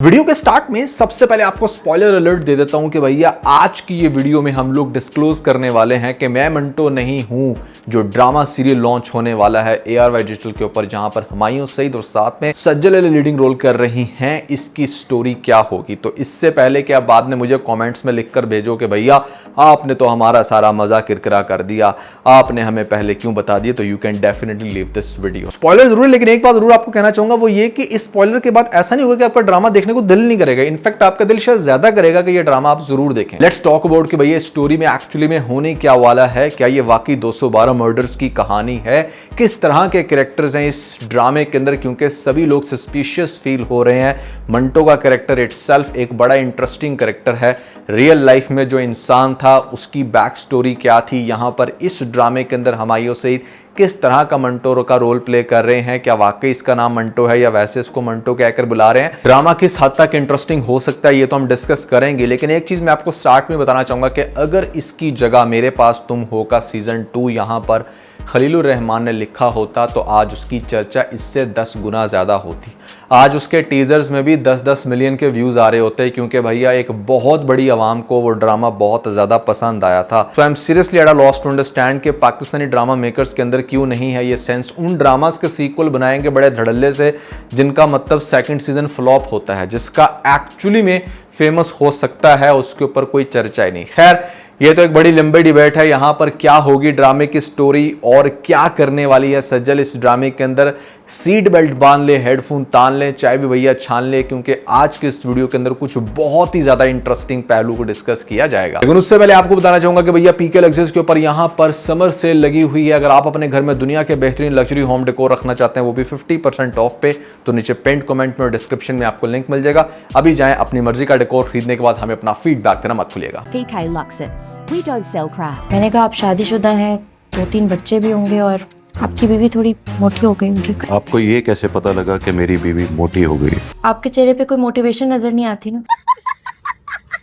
Video के start में सबसे पहले आपको स्पॉइलर अलर्ट दे देता हूं कि भैया आज की ये वीडियो में हम लोग डिस्क्लोज करने वाले हैं कि मैं मंटो नहीं हूं, जो ड्रामा सीरियल लॉन्च होने वाला है ARY डिजिटल के ऊपर, जहां पर हुमायूं सईद और साथ में सज्जल अली लीडिंग रोल कर रही हैं। इसकी स्टोरी क्या होगी? तो इससे पहले कि आप बाद में मुझे कॉमेंट्स में लिखकर भेजो कि भैया आपने तो हमारा सारा मजा किरकिरा कर दिया, आपने हमें पहले क्यों बता दिया, तो you can definitely leave this video. Spoiler जरूर, लेकिन एक बात जरूर आपको कहना चाहूंगा, वो ये कि इस स्पॉइलर के बाद ऐसा नहीं होगा कि आपका ड्रामा देखने को दिल नहीं करेगा। इनफैक्ट आपका दिल शायद ज्यादा करेगा कि ये ड्रामा आप जरूर देखें। लेट्स टॉक अबाउट कि भैया स्टोरी में एक्चुअली में होने क्या वाला है। क्या ये वाकई 212 मर्डर्स की कहानी है? किस तरह के कैरेक्टर्स हैं इस ड्रामे के अंदर, क्योंकि सभी लोग सस्पिशियस फील हो रहे हैं। मंटो का कैरेक्टर इटसेल्फ एक बड़ा इंटरेस्टिंग कैरेक्टर है। रियल लाइफ में जो इंसान था उसकी बैक स्टोरी क्या थी, यहां पर इस ड्रामे के अंदर हुमायूं सईद किस तरह का मंटो का रोल प्ले कर रहे हैं। क्या वाकई इसका नाम मंटो है या वैसे इसको मंटो कहकर बुला रहे हैं? ड्रामा किस हद तक इंटरेस्टिंग हो सकता है ये तो हम डिस्कस करेंगे, लेकिन एक चीज मैं आपको स्टार्ट में बताना चाहूंगा कि अगर इसकी जगह मेरे पास तुम हो का सीजन 2 यहां पर खलीलुर रहमान ने लिखा होता तो आज उसकी चर्चा इससे 10 गुना ज्यादा होती। आज उसके टीजर्स में भी 10-10 मिलियन के व्यूज आ रहे होते, क्योंकि भैया एक बहुत बड़ी आवाम को वो ड्रामा बहुत ज्यादा पसंद आया था। So I am seriously at a loss to understand कि पाकिस्तानी ड्रामा मेकर्स के अंदर क्यों नहीं है ये सेंस। उन ड्रामास के सीक्वल बनाएंगे बड़े धड़ल्ले से, जिनका मतलब सेकंड सीजन फ्लॉप होता है, जिसका एक्चुअली में फेमस हो सकता है, उसके ऊपर कोई चर्चा ही नहीं। खैर, ये तो एक बड़ी लंबी डिबेट है। यहां पर क्या होगी ड्रामे की स्टोरी और क्या करने वाली है सज्जल इस ड्रामे के अंदर, सीट बेल्ट बांध ले, हेडफोन तान ले, चाय भी भैया छान ले, क्योंकि आज के इस वीडियो के अंदर कुछ बहुत ही ज्यादा इंटरेस्टिंग पहलू को डिस्कस किया जाएगा। लेकिन उससे पहले आपको बताना चाहूंगा कि भैया PK लग्जरीज के ऊपर यहां पर समर सेल लगी हुई है। अगर आप अपने घर में दुनिया के बेहतरीन लग्जरी होम डेकोर रखना चाहते हैं, वो भी 50% ऑफ पे, तो नीचे पिन कमेंट में और डिस्क्रिप्शन में आपको लिंक मिल जाएगा। अभी जाएं, अपनी मर्जी का डेकोर खरीदने के बाद हमें अपना फीडबैक देना मत भूलिएगा। PK Luxus. We don't sell crap. मैंने कहा आप शादीशुदा हैं, 2-3 बच्चे भी होंगे और आपकी बीवी थोड़ी मोटी हो गई होंगी। आपको ये कैसे पता लगा कि मेरी बीवी मोटी हो गई? आपके चेहरे पे कोई मोटिवेशन नजर नहीं आती ना।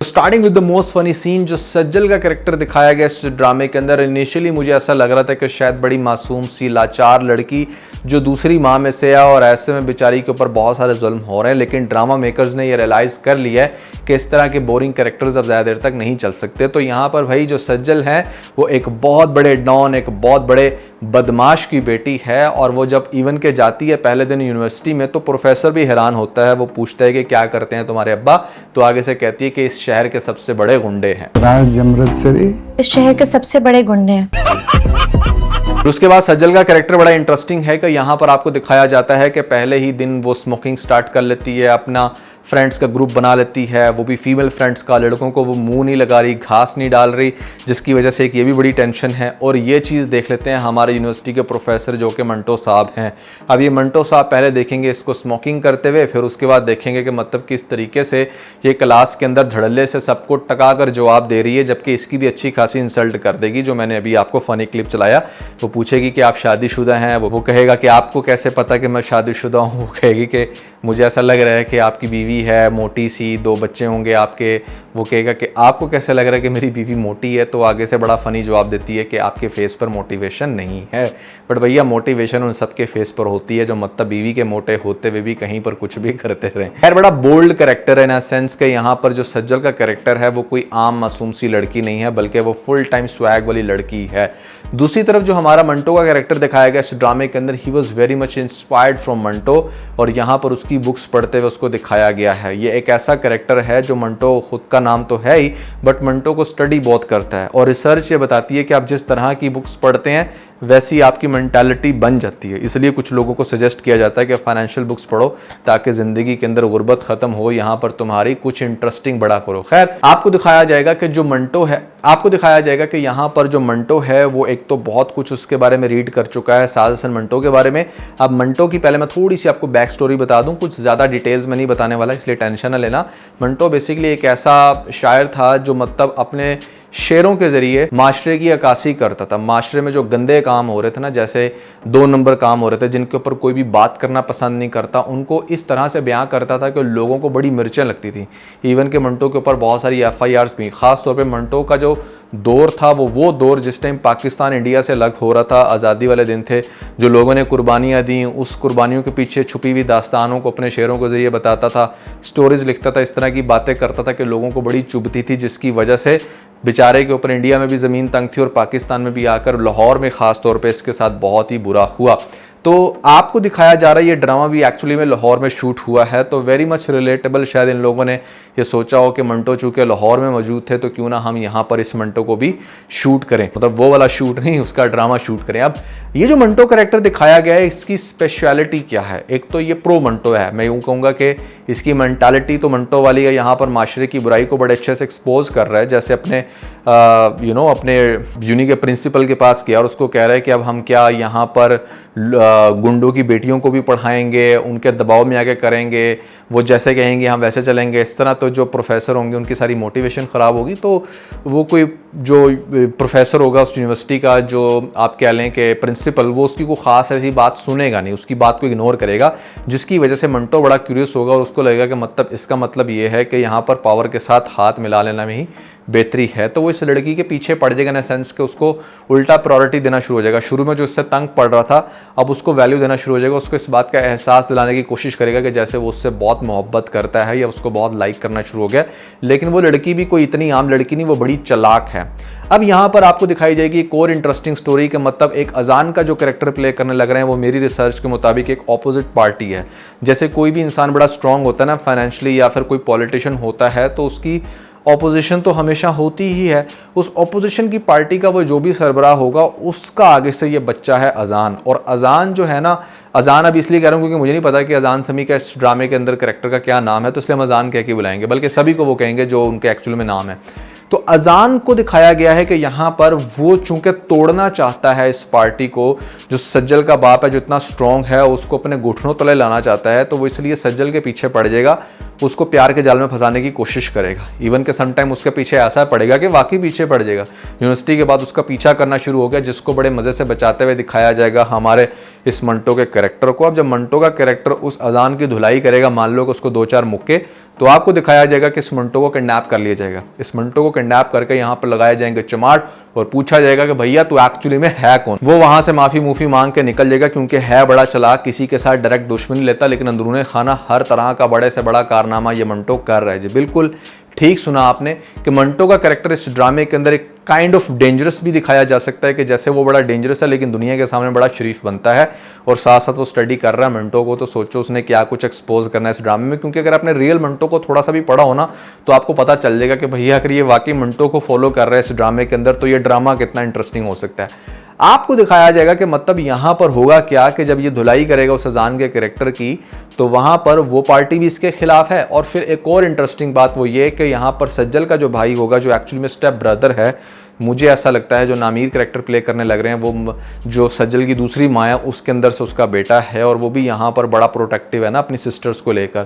Starting with the most funny scene, जो सज्जल का कैरेक्टर दिखाया गया इस ड्रामे के अंदर, इनिशियली मुझे ऐसा लग रहा था कि शायद बड़ी मासूम सी लाचार लड़की जो दूसरी माँ में से है और ऐसे में बेचारी के ऊपर बहुत सारे जुल्म हो रहे हैं, लेकिन ड्रामा मेकर्स ने ये रियलाइज कर लिया है कि इस तरह के बोरिंग कैरेक्टर्स अब ज़्यादा देर तक नहीं चल सकते। तो यहाँ पर भाई जो सज्जल है वो एक बहुत बड़े डॉन, एक बहुत बड़े बदमाश की बेटी है, और वो जब इवन के जाती है पहले दिन यूनिवर्सिटी में, तो प्रोफेसर भी हैरान होता है। वो पूछता है कि क्या करते हैं तुम्हारे अब्बा, तो आगे से कहती है कि इस शहर के सबसे बड़े गुंडे हैं। इस शहर के सबसे बड़े गुंडे हैं। उसके बाद सज्जल का कैरेक्टर बड़ा इंटरेस्टिंग है कि यहाँ पर आपको दिखाया जाता है कि पहले ही दिन वो स्मोकिंग स्टार्ट कर लेती है, अपना फ्रेंड्स का ग्रुप बना लेती है, वो भी फीमेल फ्रेंड्स का। लड़कों को वो मुंह नहीं लगा रही, घास नहीं डाल रही, जिसकी वजह से एक ये भी बड़ी टेंशन है। और ये चीज़ देख लेते हैं हमारे यूनिवर्सिटी के प्रोफेसर जो कि मंटो साहब हैं। अब ये मंटो साहब पहले देखेंगे इसको स्मोकिंग करते हुए, फिर उसके बाद देखेंगे कि मतलब किस तरीके से ये क्लास के अंदर धड़ल्ले से सबको टका कर जवाब दे रही है, जबकि इसकी भी अच्छी खासी इंसल्ट कर देगी। जो मैंने अभी आपको फनी क्लिप चलाया, वो पूछेगी कि आप शादीशुदा हैं, वो कहेगा कि आपको कैसे पता कि मैं शादीशुदा हूँ, वो कहेगी कि मुझे ऐसा लग रहा है कि आपकी बीवी है मोटी सी, 2 बच्चे होंगे आपके, वो कहेगा कि आपको कैसे लग रहा है कि मेरी बीवी मोटी है, तो आगे से बड़ा फनी जवाब देती है कि आपके फेस पर मोटिवेशन नहीं है। बट भैया मोटिवेशन उन सबके फेस पर होती है जो मतलब बीवी के मोटे होते हुए भी कहीं पर कुछ भी करते रहे। खैर, बड़ा बोल्ड कैरेक्टर है इन सेंस के। यहाँ पर जो सज्जल का कैरेक्टर है वो कोई आम मासूम सी लड़की नहीं है, बल्कि वो फुल टाइम स्वैग वाली लड़की है। दूसरी तरफ जो हमारा मंटो का कैरेक्टर दिखाया गया इस ड्रामे के अंदर, he was very much inspired from Manto, और यहाँ पर उसकी बुक्स पढ़ते हुए उसको दिखाया गया है। ये एक ऐसा कैरेक्टर है जो मंटो, खुद का नाम तो है ही, बट मंटो को स्टडी बहुत करता है, और रिसर्च ये बताती है कि आप जिस तरह की बुक्स पढ़ते हैं वैसी आपकी मेंटालिटी बन जाती है। इसलिए कुछ लोगों को सजेस्ट किया जाता है कि फाइनेंशियल बुक्स पढ़ो ताकि ज़िंदगी के अंदर गुर्बत ख़त्म हो, यहाँ पर तुम्हारी कुछ इंटरेस्टिंग बड़ा करो। खैर, आपको दिखाया जाएगा कि जो मंटो है, आपको दिखाया जाएगा कि यहाँ पर जो मंटो है वो एक तो बहुत कुछ उसके बारे में रीड कर चुका है, साल सन मंटो के बारे में। अब मंटो की पहले मैं थोड़ी सी आपको बैक स्टोरी बता दूं, कुछ ज़्यादा डिटेल्स में नहीं बताने वाला, इसलिए टेंशन ना लेना। मंटो बेसिकली एक ऐसा शायर था जो मतलब अपने शेरों के जरिए माशरे की अक्कासी करता था। माशरे में जो गंदे काम हो रहे थे ना, जैसे 2 नंबर काम हो रहे थे जिनके ऊपर कोई भी बात करना पसंद नहीं करता, उनको इस तरह से बयां करता था कि लोगों को बड़ी मिर्चें लगती थी। इवन के मंटो के ऊपर बहुत सारी FIRs भी। खास तौर पे मंटो का जो दौर था वो दौर जिस टाइम पाकिस्तान इंडिया से अलग हो रहा था, आज़ादी वाले दिन थे, जो लोगों ने कुर्बानियाँ दी, उस कुर्बानियों के पीछे छुपी हुई दास्तानों को अपने शेरों के जरिए बताता था, स्टोरीज लिखता था, इस तरह की बातें करता था कि लोगों को बड़ी चुभती थी, जिसकी वजह से बेचारे के ऊपर इंडिया में भी ज़मीन तंग थी और पाकिस्तान में भी आकर लाहौर में ख़ास तौर पे इसके साथ बहुत ही बुरा हुआ। तो आपको दिखाया जा रहा है ये ड्रामा भी एक्चुअली में लाहौर में शूट हुआ है, तो वेरी मच रिलेटेबल। शायद इन लोगों ने ये सोचा हो कि मंटो चूँकि लाहौर में मौजूद थे तो क्यों ना हम यहाँ पर इस मंटो को भी शूट करें, मतलब वो वाला शूट नहीं, उसका ड्रामा शूट करें। अब ये जो मंटो कैरेक्टर दिखाया गया है, इसकी स्पेशलिटी क्या है? एक तो ये प्रो मंटो है, मैं यूँ कहूँगा कि इसकी मेंटालिटी तो मंटो वाली है, यहाँ पर माशरे की बुराई को बड़े अच्छे से एक्सपोज कर रहा है। जैसे अपने अपने यूनी के प्रिंसिपल के पास गया और उसको कह रहा है कि अब हम क्या यहाँ पर गुंडों की बेटियों को भी पढ़ाएंगे, उनके दबाव में आके करेंगे, वो जैसे कहेंगे हम वैसे चलेंगे, इस तरह। तो जो प्रोफेसर होंगे उनकी सारी मोटिवेशन ख़राब होगी। तो वो कोई जो प्रोफेसर होगा उस यूनिवर्सिटी का, जो आप कह लें कि प्रिंसिपल, वो उसकी कोई ख़ास ऐसी बात सुनेगा नहीं, उसकी बात को इग्नोर करेगा, जिसकी वजह से मंटो बड़ा क्यूरियस होगा और उसको लगेगा कि मतलब इसका मतलब ये है कि यहाँ पर पावर के साथ हाथ मिला लेना में ही बेहतरी है। तो वो इस लड़की के पीछे पड़ जाएगा, इन सेंस कि उसको उल्टा प्रायोरिटी देना शुरू हो जाएगा। शुरू में जो इससे तंग पड़ रहा था, अब उसको वैल्यू देना शुरू हो जाएगा, उसको इस बात का एहसास दिलाने की कोशिश करेगा कि जैसे वो उससे बहुत मोहब्बत करता है या उसको बहुत लाइक करना शुरू हो गया। लेकिन वो लड़की भी कोई इतनी आम लड़की नहीं, वो बड़ी चालाक है। अब यहाँ पर आपको दिखाई जाएगी एक और इंटरेस्टिंग स्टोरी के मतलब एक अजान का जो कैरेक्टर प्ले करने लग रहे हैं, वो मेरी रिसर्च के मुताबिक एक ऑपोजिट पार्टी है। जैसे कोई भी इंसान बड़ा स्ट्रांग होता है ना फाइनेंशियली, या फिर कोई पॉलिटिशियन होता है, तो उसकी ऑपोजिशन तो हमेशा होती ही है। उस ऑपोजिशन की पार्टी का वो जो भी सरबराह होगा, उसका आगे से ये बच्चा है अजान। और अजान जो है ना, अजान अब इसलिए कह रहा हूँ क्योंकि मुझे नहीं पता कि अजान समी का इस ड्रामे के अंदर कैरेक्टर का क्या नाम है, तो इसलिए हम अजान कह के बुलाएंगे, बल्कि सभी को वो कहेंगे जो उनके एक्चुअल में नाम है। तो अजान को दिखाया गया है कि यहाँ पर वो चूंकि तोड़ना चाहता है इस पार्टी को, जो सज्जल का बाप है, जो इतना स्ट्रॉन्ग है, उसको अपने घुटनों तले लाना चाहता है, तो वो इसलिए सज्जल के पीछे पड़ जाएगा, उसको प्यार के जाल में फंसाने की कोशिश करेगा। इवन के सम टाइम उसके पीछे ऐसा पड़ेगा कि वाकई पीछे पड़ जाएगा। यूनिवर्सिटी के बाद उसका पीछा करना शुरू हो गया, जिसको बड़े मज़े से बचाते हुए दिखाया जाएगा हमारे इस मंटो के कैरेक्टर को। अब जब मंटो का कैरेक्टर उस अजान की धुलाई करेगा, मान लो कि उसको 2-4 मुक्के, तो आपको दिखाया जाएगा कि इस मंटो को किडनैप कर लिया जाएगा। इस मंटो को किडनैप करके यहाँ पर लगाए जाएंगे चमाट और पूछा जाएगा कि भैया तू एक्चुअली में है कौन। वो वहां से माफी मूफी मांग के निकल जाएगा, क्योंकि है बड़ा चालाक, किसी के साथ डायरेक्ट दुश्मनी लेता, लेकिन अंदरूने खाना हर तरह का बड़े से बड़ा कारनामा ये मंटो कर रहा है। जी बिल्कुल ठीक सुना आपने कि मंटो का कैरेक्टर इस ड्रामे के अंदर एक काइंड ऑफ डेंजरस भी दिखाया जा सकता है, कि जैसे वो बड़ा डेंजरस है लेकिन दुनिया के सामने बड़ा शरीफ बनता है, और साथ साथ वो स्टडी कर रहा है मंटो को। तो सोचो उसने क्या कुछ एक्सपोज करना है इस ड्रामे में, क्योंकि अगर आपने रियल मंटो को थोड़ा सा भी पढ़ा हो ना, तो आपको पता चल जाएगा कि भैया अगर ये वाकई मंटो को फॉलो कर रहा है इस ड्रामे के अंदर, तो ये ड्रामा कितना इंटरेस्टिंग हो सकता है। आपको दिखाया जाएगा कि मतलब यहाँ पर होगा क्या कि जब ये धुलाई करेगा उस अजान के कैरेक्टर की, तो वहाँ पर वो पार्टी भी इसके खिलाफ है। और फिर एक और इंटरेस्टिंग बात वो ये कि यहाँ पर सज्जल का जो भाई होगा, जो एक्चुअली में स्टेप ब्रदर है, मुझे ऐसा लगता है जो नामीर कैरेक्टर प्ले करने लग रहे हैं, वो जो सज्जल की दूसरी माँ है उसके अंदर से उसका बेटा है, और वो भी यहाँ पर बड़ा प्रोटेक्टिव है ना अपनी सिस्टर्स को लेकर,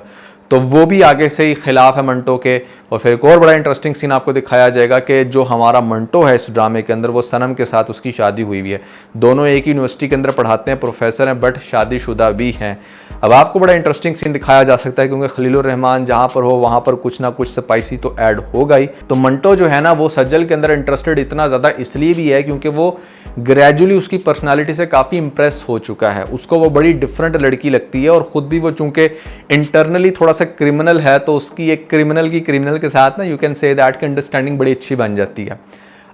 तो वो भी आगे से ही खिलाफ है मंटो के। और फिर एक और बड़ा इंटरेस्टिंग सीन आपको दिखाया जाएगा कि जो हमारा मंटो है इस ड्रामे के अंदर, वो सनम के साथ उसकी शादी हुई हुई है। दोनों एक ही यूनिवर्सिटी के अंदर पढ़ाते हैं, प्रोफेसर हैं, बट शादीशुदा भी हैं। अब आपको बड़ा इंटरेस्टिंग सीन दिखाया जा सकता है, क्योंकि खलीलुर रहमान जहाँ पर हो वहाँ पर कुछ ना कुछ स्पाइसी तो ऐड होगा ही। तो मंटो जो है ना, वो सज्जल के अंदर इंटरेस्टेड इतना ज़्यादा इसलिए भी है क्योंकि वो ग्रेजुअली उसकी पर्सनालिटी से काफ़ी इंप्रेस हो चुका है। उसको वो बड़ी डिफरेंट लड़की लगती है, और ख़ुद भी वो चूंकि इंटरनली थोड़ा सा क्रिमिनल है, तो उसकी एक क्रिमिनल के साथ ना यू कैन से दैट की अंडरस्टैंडिंग बड़ी अच्छी बन जाती है।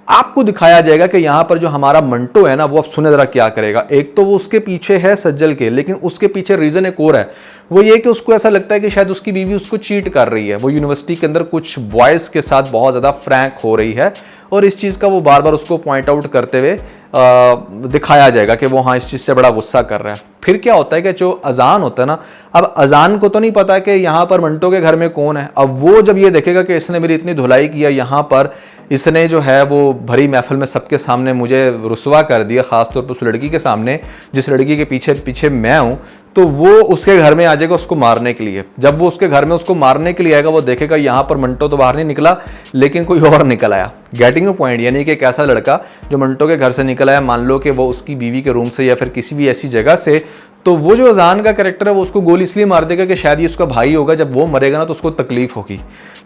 आपको दिखाया जाएगा कि यहाँ पर जो हमारा मंटो है ना, वो अब सुने जरा क्या करेगा। एक तो वो उसके पीछे है सज्जल के, लेकिन उसके पीछे रीज़न एक और है, वो ये कि उसको ऐसा लगता है कि शायद उसकी बीवी उसको चीट कर रही है। वो यूनिवर्सिटी के अंदर कुछ बॉयज़ के साथ बहुत ज़्यादा फ्रैंक हो रही है, और इस चीज़ का वो बार बार उसको पॉइंट आउट करते हुए दिखाया जाएगा कि वो हाँ इस चीज़ से बड़ा गुस्सा कर रहा है। फिर क्या होता है कि जो अजान होता है ना, अब अजान को तो नहीं पता कि यहाँ पर मंटो के घर में कौन है। अब वो जब ये देखेगा कि इसने मेरी इतनी धुलाई किया, यहाँ पर इसने जो है वो भरी महफिल में सबके सामने मुझे रुसवा कर दिया, खासतौर पर उस लड़की के सामने जिस लड़की के पीछे पीछे मैं हूँ, तो वो उसके घर में आ जाएगा उसको मारने के लिए। जब वो उसके घर में उसको मारने के लिए आएगा, वो देखेगा यहाँ पर मंटो तो बाहर नहीं निकला लेकिन कोई और निकल आया। गेटिंग पॉइंट, यानी कि एक ऐसा लड़का जो मंटो के घर से निकल आया, मान लो कि वो उसकी बीवी के रूम से या फिर किसी भी ऐसी जगह से, तो वो जो अजान का कैरेक्टर है वो उसको गोली इसलिए मार देगा कि शायद ये उसका भाई होगा, जब वो मरेगा ना तो उसको तकलीफ होगी।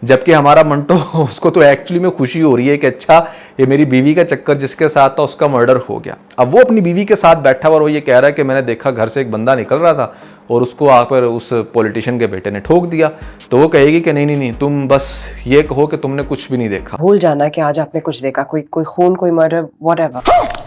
जबकि हमारा मंटो, उसको तो एक्चुअली में खुशी हो रही है कि अच्छा ये मेरी बीवी का चक्कर जिसके साथ था उसका मर्डर हो गया। अब वो अपनी बीवी के साथ बैठा हुआ और वो ये कह रहा है कि मैंने देखा घर से एक बंदा निकल रहा था और उसको आकर उस पॉलिटिशियन के बेटे ने ठोक दिया। तो वो कहेगी कि नहीं नहीं नहीं, तुम बस ये कहो कि तुमने कुछ भी नहीं देखा। भूल जाना कि आज आपने कुछ देखा, कोई खून, कोई murder, whatever.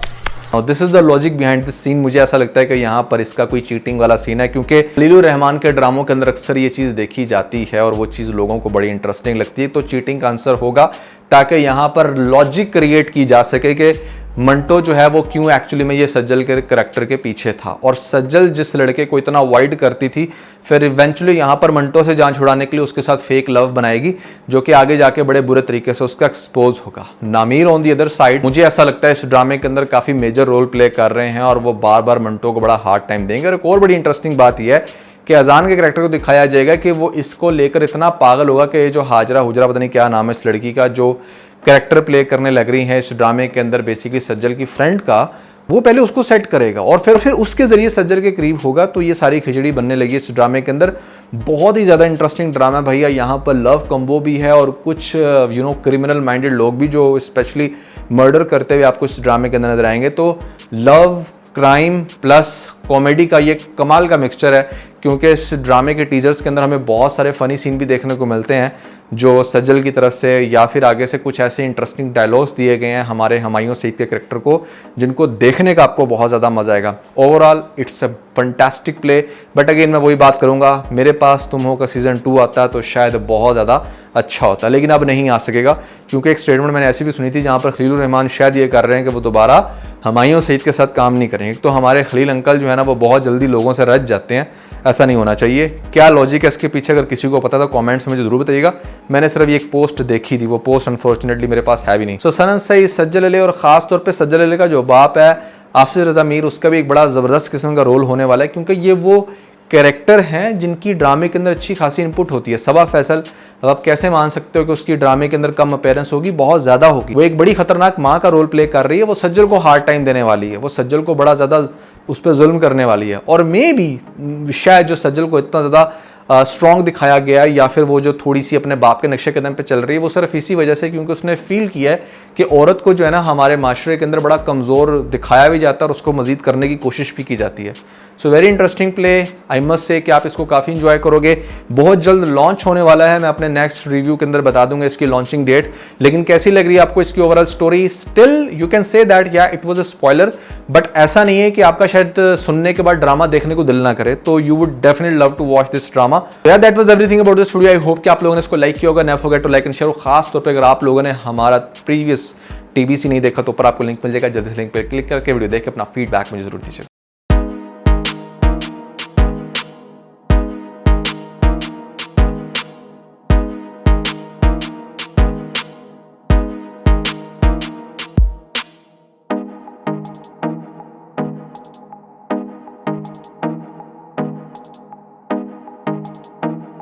This is the logic behind this scene. मुझे ऐसा लगता है कि यहाँ पर इसका कोई चीटिंग वाला सीन है, क्योंकि खलीलुर रहमान के ड्रामों के अंदर अक्सर ये चीज़ देखी जाती है और वो चीज़ लोगों को बड़ी इंटरेस्टिंग लगती है। तो चीटिंग का आंसर होगा, ताकि यहाँ पर लॉजिक क्रिएट की जा सके कि मंटो जो है वो क्यों एक्चुअली में ये सज्जल के करैक्टर के पीछे था, और सज्जल जिस लड़के को इतना अवॉइड करती थी, फिर इवेंचुअली यहाँ पर मंटो से जान छुड़ाने के लिए उसके साथ फेक लव बनाएगी, जो कि आगे जाके बड़े बुरे तरीके से उसका एक्सपोज होगा। नामीर ऑन दी अदर साइड, मुझे ऐसा लगता है इस ड्रामे के अंदर काफ़ी मेजर रोल प्ले कर रहे हैं और वो बार बार मंटो को बड़ा हार्ड टाइम देंगे। और एक और बड़ी इंटरेस्टिंग बात यह है कि अजान के करैक्टर को दिखाया जाएगा कि वो इसको लेकर इतना पागल होगा कि जो हाजरा हुजरा, पता नहीं क्या नाम है इस लड़की का, जो कैरेक्टर प्ले करने लग रही है इस ड्रामे के अंदर बेसिकली सज्जल की फ्रेंड का, वो पहले उसको सेट करेगा और फिर उसके जरिए सज्जल के करीब होगा। तो ये सारी खिचड़ी बनने लगी इस ड्रामे के अंदर। बहुत ही ज़्यादा इंटरेस्टिंग ड्रामा है भैया। यहाँ पर लव कम्बो भी है और कुछ क्रिमिनल माइंडेड लोग भी जो स्पेशली मर्डर करते हुए आपको इस ड्रामे के अंदर नजर आएंगे। तो लव, क्राइम प्लस कॉमेडी का ये कमाल का मिक्सचर है, क्योंकि इस ड्रामे के टीजर्स के अंदर हमें बहुत सारे फनी सीन भी देखने को मिलते हैं जो सज्जल की तरफ से, या फिर आगे से कुछ ऐसे इंटरेस्टिंग डायलॉग्स दिए गए हैं हमारे हुमायूं सईद के कैरेक्टर को, जिनको देखने का आपको बहुत ज़्यादा मजा आएगा। Overall it's a fantastic play. But again मैं वही बात करूँगा, मेरे पास तुम हो का सीज़न 2 आता तो शायद बहुत ज़्यादा अच्छा होता, लेकिन अब नहीं आ सकेगा, क्योंकि एक स्टेटमेंट मैंने ऐसी भी सुनी थी जहाँ पर खलीलुर रहमान शायद ये कर रहे हैं कि वो दोबारा हुमायूं सईद के साथ काम नहीं करेंगे। तो हमारे खलील अंकल जो है ना वो बहुत जल्दी लोगों से रच जाते हैं, ऐसा नहीं होना चाहिए। क्या लॉजिक है इसके पीछे, अगर किसी को पता तो कमेंट्स में मुझे जरूर बताइएगा। मैंने सिर्फ एक पोस्ट देखी थी, वो पोस्ट अनफॉर्चुनेटली मेरे पास है भी नहीं। सो सनम सईद, सज्जल अली और ख़ास तौर पे सज्जल अली का जो बाप है आफिस रज़ा मीर, उसका भी एक बड़ा ज़बरदस्त किस्म का रोल होने वाला है, क्योंकि ये वो कैरेक्टर हैं जिनकी ड्रामे के अंदर अच्छी खासी इनपुट होती है। सबा फैसल, अब आप कैसे मान सकते हो कि उसकी ड्रामे के अंदर कम अपीयरेंस होगी, बहुत ज़्यादा होगी। वो एक बड़ी खतरनाक माँ का रोल प्ले कर रही है, वो सज्जल को हार्ड टाइम देने वाली है, वो सज्जल को बड़ा ज़्यादा उस पर जुल्म करने वाली है। और मे भी शायद जो सज्जल को इतना ज़्यादा स्ट्रॉन्ग दिखाया गया है, या फिर वो जो थोड़ी सी अपने बाप के नक्शे कदम पे चल रही है, वो सिर्फ इसी वजह से क्योंकि उसने फील किया है कि औरत को जो है ना हमारे माशरे के अंदर बड़ा कमज़ोर दिखाया भी जाता है और उसको मज़ीद करने की कोशिश भी की जाती है। So very interesting play, I must say कि आप इसको काफ़ी इंजॉय करोगे। बहुत जल्द लॉन्च होने वाला है, मैं अपने नेक्स्ट रिव्यू के अंदर बता दूंगा इसकी लॉन्चिंग डेट। लेकिन कैसी लग रही है आपको इसकी overall story? Still you can say that या it was a spoiler, but ऐसा नहीं है कि आपका शायद सुनने के बाद ड्रामा देखने को दिल ना करे। तो you would definitely love to watch this drama. That was everything about this video. I hope कि आप लोगों ने इसको लाइक किया होगा। Never forget to like and share. खास तौर पर अगर आप लोगों ने हमारा प्रीवियस टीबीसी नहीं देखा तो ऊपर आपको लिंक मिल जाएगा, जल्दी से लिंक पर क्लिक करके वीडियो देख के अपना फीडबैक मुझे जरूर दीजिए।